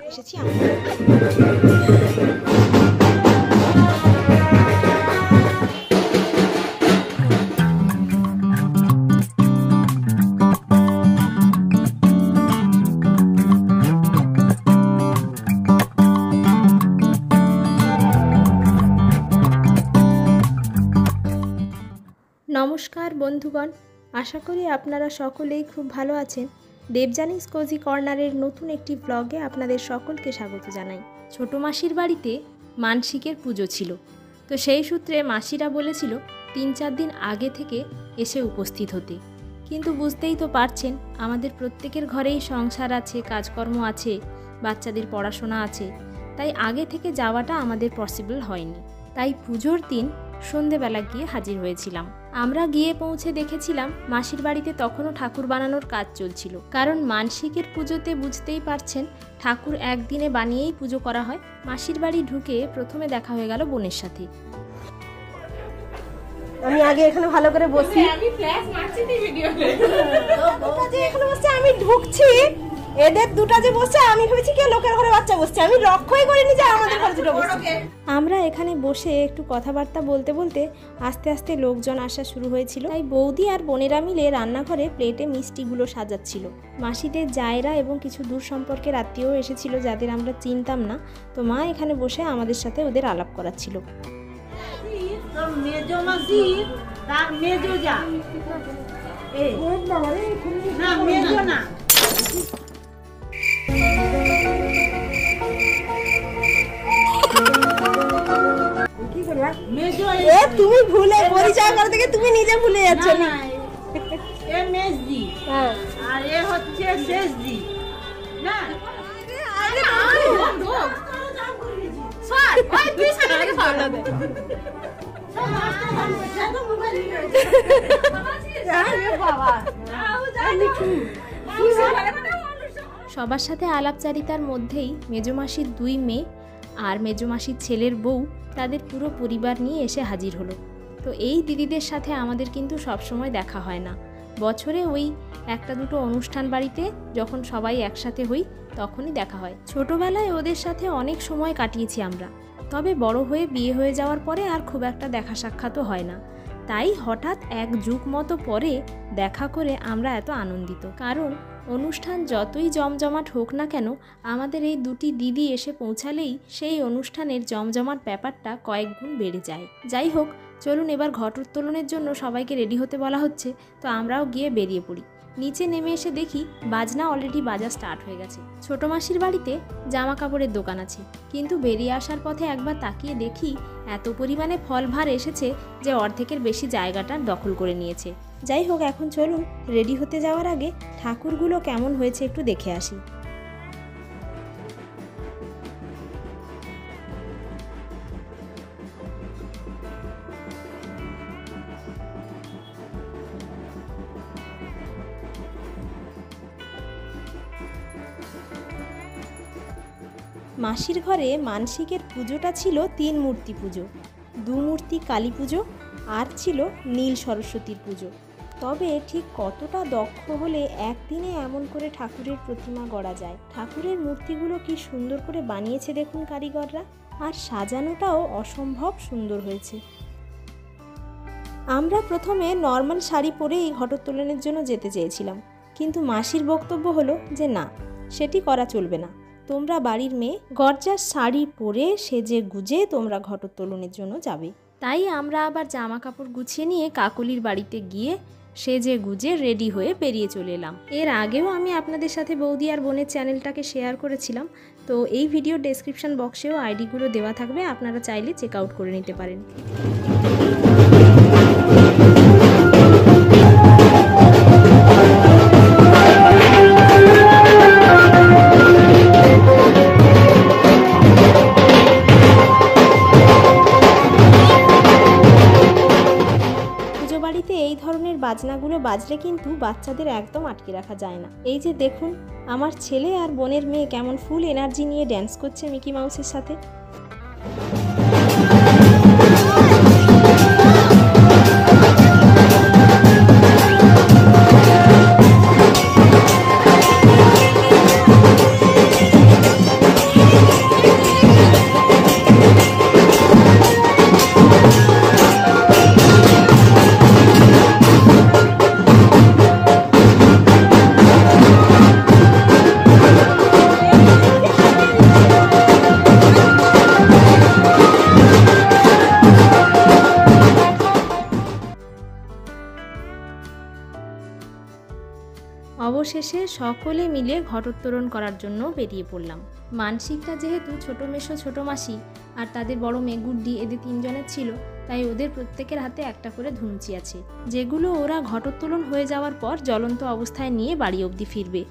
এসেছি নমস্কার বন্ধুগণ, আশা করি আপনারা সকলেই খুব ভালো আছেন। দেবযানীস কোজি কর্নারের নতুন একটি ব্লগে আপনাদের সকলকে স্বাগত জানাই। ছোটো মাসির বাড়িতে মানসিকের পুজো ছিল, তো সেই সূত্রে মাসিরা বলেছিল 3-4 দিন আগে থেকে এসে উপস্থিত হতে। কিন্তু বুঝতেই তো পারছেন, আমাদের প্রত্যেকের ঘরেই সংসার আছে, কাজকর্ম আছে, বাচ্চাদের পড়াশোনা আছে, তাই আগে থেকে যাওয়াটা আমাদের পসিবল হয়নি। তাই পুজোর দিন সন্ধেবেলা গিয়ে হাজির হয়েছিলাম। আমরা গিয়ে পৌঁছে দেখেছিলাম মাসির বাড়িতে তখনও ঠাকুর বানানোর কাজ চলছিল, কারণ মানসিকের পুজোতে বুঝতেই পারছেন ঠাকুর একদিনে বানিয়েই পুজো করা হয়। মাসির বাড়ি ঢুকে প্রথমে দেখা হয়ে গেল বোনের সাথে। আমি আগে এখানে ভালো করে বসি, আমি ফ্ল্যাশ মারছি নি ভিডিওতে। দুটো যে এখানে বসে আমি ঢুকছি, এদের দুটো যে বসে আমি ভেবেছি কি লোকের ঘরে বাচ্চা বসছে, আমি লক্ষ্যই করিনি যে আমাদের ঘরে দুটো বসছে। আমরা এখানে বসে একটু কথাবার্তা বলতে বলতে আস্তে আস্তে লোকজন আসা শুরু হয়েছিল। তাই বৌদি আর বোনেরা মিলে রান্নাঘরে প্লেটে মিষ্টিগুলো সাজাচ্ছিল। মাসিদের জায়রা এবং কিছু দূর সম্পর্কের আত্মীয় এসেছিল যাদের আমরা চিনতাম না, তো মা এখানে বসে আমাদের সাথে ওদের আলাপ করাচ্ছিল। তুমি ভুলে পরিচয় করে থেকে তুমি নিজে ভুলে যাচ্ছ। আর এ হচ্ছে শেষজি না। সবার সাথে আলাপচারিতার মধ্যেই মেজমাসির 2 মেয়ে আর মেজমাসির ছেলের বউ তাদের পুরো পরিবার নিয়ে এসে হাজির হলো। তো এই দিদিদের সাথে আমাদের কিন্তু সবসময় দেখা হয় না, বছরে ওই 1-2 অনুষ্ঠান বাড়িতে যখন সবাই একসাথে হই তখনই দেখা হয়। ছোটোবেলায় ওদের সাথে অনেক সময় কাটিয়েছি আমরা, তবে বড় হয়ে বিয়ে হয়ে যাওয়ার পরে আর খুব একটা দেখা সাক্ষাৎও হয় না। তাই হঠাৎ এক যুগ মতো পরে দেখা করে আমরা এত আনন্দিত, কারণ অনুষ্ঠান যতই জমজমাট হোক না কেন আমাদের এই দুটি দিদি এসে পৌঁছালেই সেই অনুষ্ঠানের জমজমাট ব্যাপারটা কয়েক গুণ বেড়ে যায়। যাই হোক, চলুন এবার ঘটোত্তোলনের জন্য সবাইকে রেডি হতে বলা হচ্ছে, তো আমরাও গিয়ে বেরিয়ে পড়ি। নিচে নেমে এসে দেখি বাজনা অলরেডি বাজা স্টার্ট হয়ে গেছে। ছোটো মাসির বাড়িতে জামা কাপড়ের দোকান আছে, কিন্তু বেরিয়ে আসার পথে একবার তাকিয়ে দেখি এত পরিমাণে ফলভার এসেছে যে অর্ধেকের বেশি জায়গাটা দখল করে নিয়েছে। যাই হোক, এখন চলুন রেডি হতে যাওয়ার আগে ঠাকুরগুলো কেমন হয়েছে একটু দেখে আসি। মাসির ঘরে মানসিকের পুজোটা ছিল 3 মূর্তি পুজো, 2 মূর্তি কালী পুজো আর ছিল নীল সরস্বতীর পুজো। তবে ঠিক কতটা দক্ষ হলে একদিনে এমন করে ঠাকুরের প্রতিমা গড়া যায়। ঠাকুরের মূর্তিগুলো কি সুন্দর করে বানিয়েছে দেখুন কারিগররা, আর সাজানোটাও অসম্ভব সুন্দর হয়েছে। আমরা প্রথমে নর্মাল শাড়ি পরেই ঘটোত্তোলনের জন্য যেতে চেয়েছিলাম, কিন্তু মাসির বক্তব্য হলো যে না, সেটি করা চলবে না, তোমরা বাড়ির মেয়ে, গর্জাস শাড়ি পরে সেজে গুজে তোমরা ঘটোত্তোলনের জন্য যাবে। তাই আমরা আবার জামা কাপড় গুছিয়ে নিয়ে কাকলির বাড়িতে গিয়ে সেজে গুজে রেডি হয়ে বেরিয়ে চলে এলাম। এর আগেও আমি আপনাদের সাথে বৌদি আর বোনের চ্যানেলটাকে শেয়ার করেছিলাম, তো এই ভিডিও ডেসক্রিপশন বক্সেও আইডিগুলো দেওয়া থাকবে, আপনারা চাইলে চেক আউট করে নিতে পারেন। এই ধরনের বাজনাগুলো বাজলে কিন্তু বাচ্চাদের একদম আটকে রাখা যায় না। এই যে দেখুন, আমার ছেলে আর বোনের মেয়ে কেমন ফুল এনার্জি নিয়ে ড্যান্স করছে মিকি মাউসের সাথে। অবশেষে সকলে মিলে ঘটোত্তোলন করার জন্য বেরিয়ে পড়লাম। মানসিকটা যেহেতু ছোটো মেশো, ছোটো মাসি আর তাদের বড় মেয়ে গুড্ডি, এদের 3 জনের ছিল, তাই ওদের প্রত্যেকের হাতে একটা করে ধুনুচি আছে, যেগুলো ওরা ঘটোত্তোলন হয়ে যাওয়ার পর জ্বলন্ত অবস্থায় নিয়ে বাড়ি অবধি ফিরবে।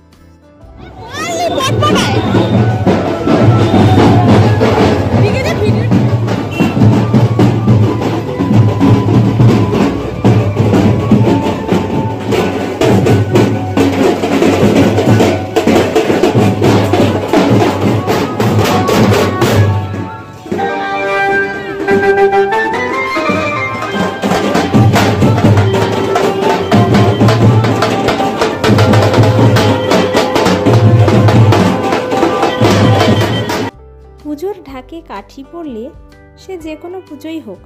পুজোর ঢাকে কাঠি পড়লে সে যে কোনো পুজোই হোক,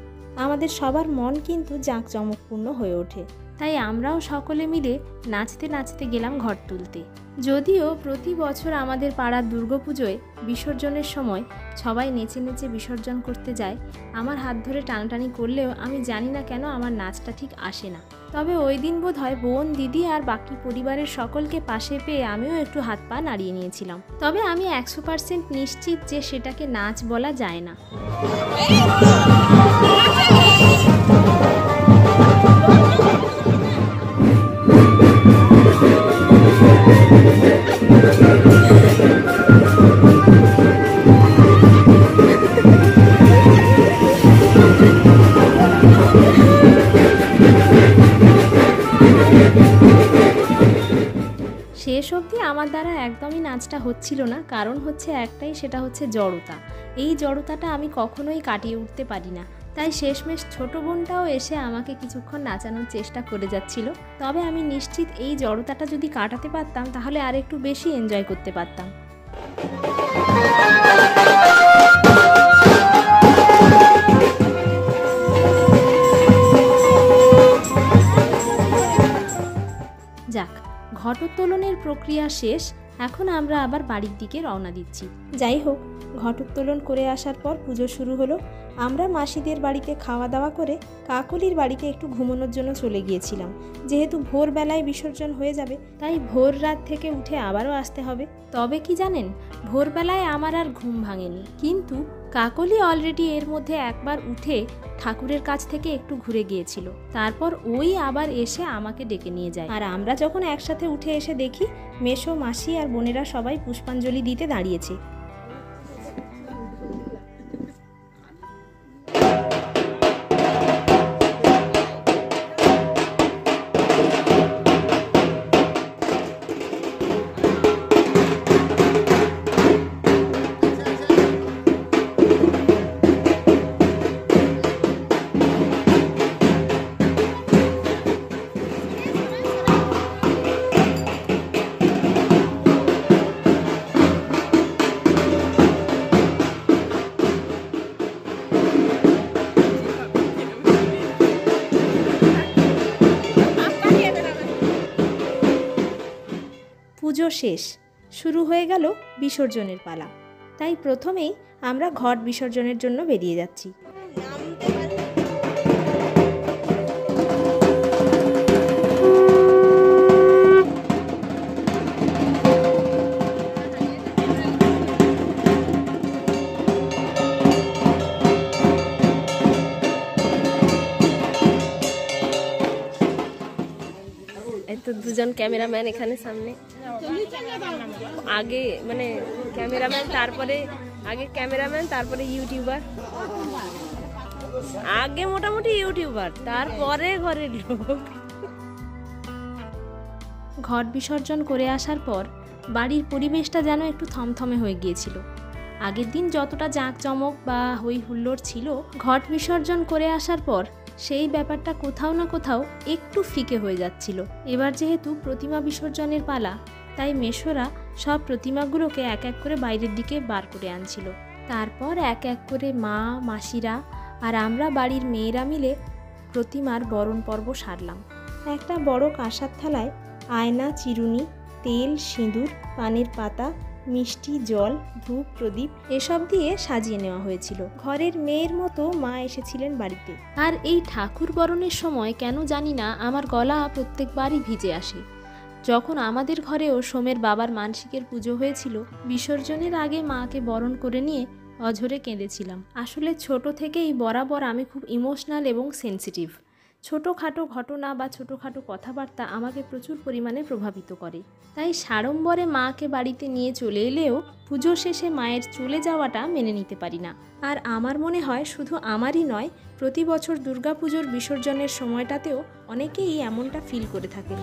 আমাদের সবার মন কিন্তু জাঁকজমকপূর্ণ হয়ে ওঠে। তাই আমরাও সকলে মিলে নাচতে নাচতে গেলাম ঘট তুলতে। যদিও প্রতি বছর আমাদের পাড়ার দুর্গাপুজোয় বিসর্জনের সময় সবাই নেচে নেচে বিসর্জন করতে যায়, আমার হাত ধরে টানাটানি করলেও আমি জানি না কেন আমার নাচটা ঠিক আসে না। তবে ওই দিন বোধ হয় বোন, দিদি আর বাকি পরিবারের সকলকে পাশে পেয়ে আমিও একটু হাত পা নাড়িয়ে নিয়েছিলাম। তবে আমি 100% নিশ্চিত যে সেটাকে নাচ বলা যায় না। শেষ অবধি আমার দ্বারা একদমই নাচটা হচ্ছিল না, কারণ হচ্ছে একটাই, সেটা হচ্ছে জড়তা। এই জড়তাটা আমি কখনোই কাটিয়ে উঠতে পারি না। তাই শেষমেশ ছোট বোনটাও এসে আমাকে কিছুক্ষণ নাচানোর চেষ্টা করে যাচ্ছিল। তবে আমি নিশ্চিত এই জড়তাটা যদি কাটাতে পারতাম তাহলে আর একটু বেশি এনজয় করতে পারতাম। যাক, ঘটোত্তোলনের প্রক্রিয়া শেষ, এখন আমরা আবার বাড়ির দিকে রওনা দিচ্ছি। যাই হোক, ঘটোত্তোলন করে আসার পর পুজো শুরু হলো। আমরা মাসিদের বাড়িতে খাওয়া দাওয়া করে কাকলির বাড়িতে একটু ঘুমানোর জন্য চলে গিয়েছিলাম। যেহেতু ভোরবেলায় বিসর্জন হয়ে যাবে, তাই ভোর রাত থেকে উঠে আবারও আসতে হবে। তবে কি জানেন, ভোরবেলায় আমার আর ঘুম ভাঙেনি, কিন্তু কাকলি অলরেডি এর মধ্যে একবার উঠে ঠাকুরের কাছ থেকে একটু ঘুরে গিয়েছিল। তারপর ওই আবার এসে আমাকে ডেকে নিয়ে যায়। আর আমরা যখন একসাথে উঠে এসে দেখি মেশো, মাসি আর বোনেরা সবাই পুষ্পাঞ্জলি দিতে দাঁড়িয়েছে। পুজো শেষ, শুরু হয়ে গেল বিসর্জনের পালা। তাই প্রথমেই আমরা ঘট বিসর্জনের জন্য বেরিয়ে যাচ্ছি। তো দুজন ক্যামেরাম্যান এখানে সামনে, আগে মানে ক্যামেরাম্যান, তারপরে আগে ক্যামেরাম্যান, তারপরে ইউটিউবার, আগে মোটামুটি ইউটিউবার, তারপরে ঘরের লোক। ঘট বিসর্জন করে আসার পর বাড়ির পরিবেশটা যেন একটু থমথমে হয়ে গিয়েছিল। আগের দিন যতটা জাঁকজমক বা হই হুল্লোড় ছিল, ঘট বিসর্জন করে আসার পর সেই ব্যাপারটা কোথাও না কোথাও একটু ফিকে হয়ে যাচ্ছিল। এবার যেহেতু প্রতিমা বিসর্জনের পালা, তাই মেশোরা সব প্রতিমাগুলোকে এক এক করে বাইরের দিকে বার করে আনছিল। তারপর এক এক করে মা, মাসিরা আর আমরা বাড়ির মেয়েরা মিলে প্রতিমার বরণ পর্ব সারলাম। একটা বড় কাঁসার থালায় আয়না, চিরুনি, তেল, সিঁদুর, পানের পাতা, মিষ্টি, জল, ধূপ, প্রদীপ এসব দিয়ে সাজিয়ে নেওয়া হয়েছিল। ঘরের মেয়ের মতো মা এসেছিলেন বাড়িতে। আর এই ঠাকুর বরণের সময় কেন জানি না আমার গলা প্রত্যেকবারই ভিজে আসে। যখন আমাদের ঘরেও সোমের বাবার মানসিকের পুজো হয়েছিল, বিসর্জনের আগে মাকে বরণ করে নিয়ে অঝরে কেঁদেছিলাম। আসলে ছোট থেকেই বরাবর আমি খুব ইমোশনাল এবং সেন্সিটিভ। ছোটোখাটো ঘটনা বা ছোটোখাটো কথাবার্তা আমাকে প্রচুর পরিমাণে প্রভাবিত করে। তাই সাড়ম্বরে মাকে বাড়িতে নিয়ে চলে এলেও পুজো শেষে মায়ের চলে যাওয়াটা মেনে নিতে পারি না। আর আমার মনে হয় শুধু আমারই নয়, প্রতি বছর দুর্গাপুজোর বিসর্জনের সময়টাতেও অনেকেই এমনটা ফিল করে থাকে।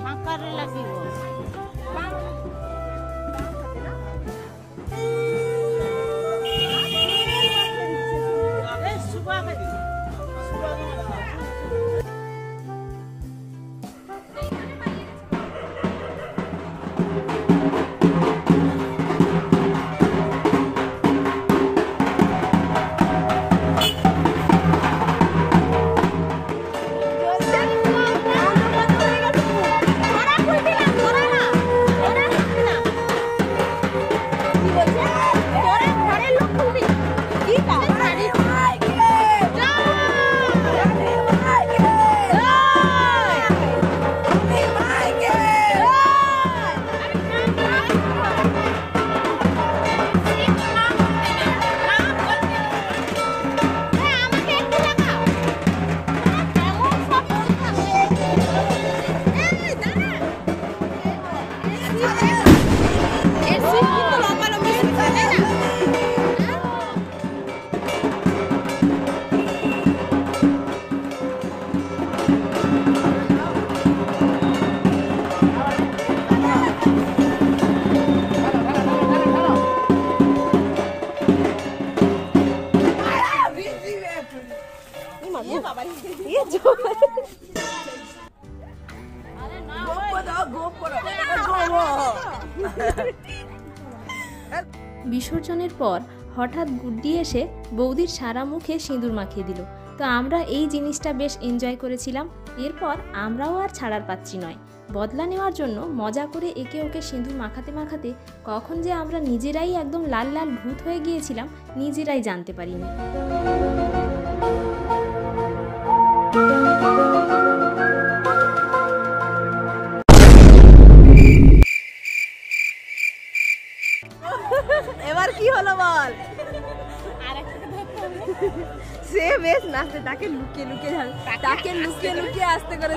বিসর্জনের পর হঠাৎ গুড্ডি এসে বৌদির সারা মুখে সিঁদুর মাখিয়ে দিল। তো আমরা এই জিনিসটা বেশ এনজয় করেছিলাম। এরপর আমরাও আর ছাড়ার পাত্রী নয়, বদলা নেওয়ার জন্য মজা করে একে ওকে সিঁদুর মাখাতে মাখাতে কখন যে আমরা নিজেরাই একদম লাল লাল ভূত হয়ে গিয়েছিলাম নিজেরাই জানতে পারিনি। এবার কি হলো বল? সে বেশ নাচতে, তাকে লুকিয়ে লুকিয়ে আস্তে করে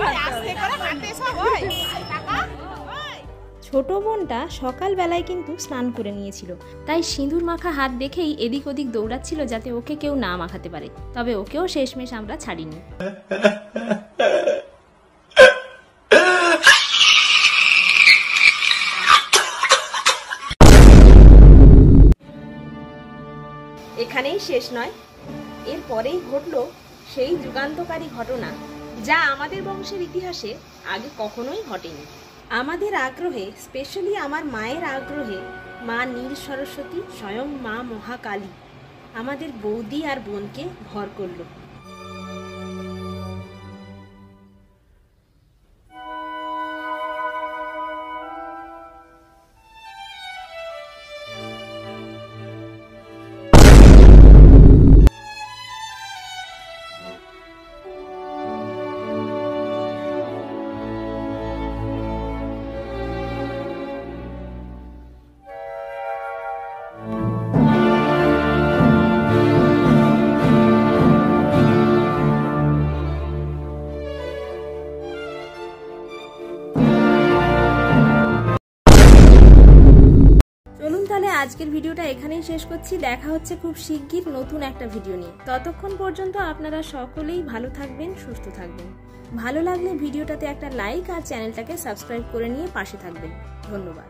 ছোট বোনটা সকালবেলায় কিন্তু স্নান করে নিয়েছিল, তাই সিঁদুর মাখা হাত দেখেই এদিক ওদিক দৌড়াচ্ছিল যাতে ওকে কেউ না মাখাতে পারে। তবে ওকেও শেষমেশ আমরা ছাড়িনি। এখানেই শেষ নয়, এরপরেই ঘটল সেই যুগান্তকারী ঘটনা যা আমাদের বংশের ইতিহাসে আগে কখনোই ঘটেনি। আমাদের আগ্রহে, স্পেশালি আমার মায়ের আগ্রহে, মা নীল সরস্বতী স্বয়ং মা মহাকালী আমাদের বৌদি আর বোনকে ভর করল। আজকের ভিডিওটা এখানেই শেষ করছি। দেখা হচ্ছে খুব শিগগির নতুন একটা ভিডিও নিয়ে। ততক্ষণ পর্যন্ত আপনারা সকলেই ভালো থাকবেন, সুস্থ থাকবেন। ভালো লাগলে ভিডিওটাতে একটা লাইক আর চ্যানেলটাকে সাবস্ক্রাইব করে নিয়ে পাশে থাকবেন। ধন্যবাদ।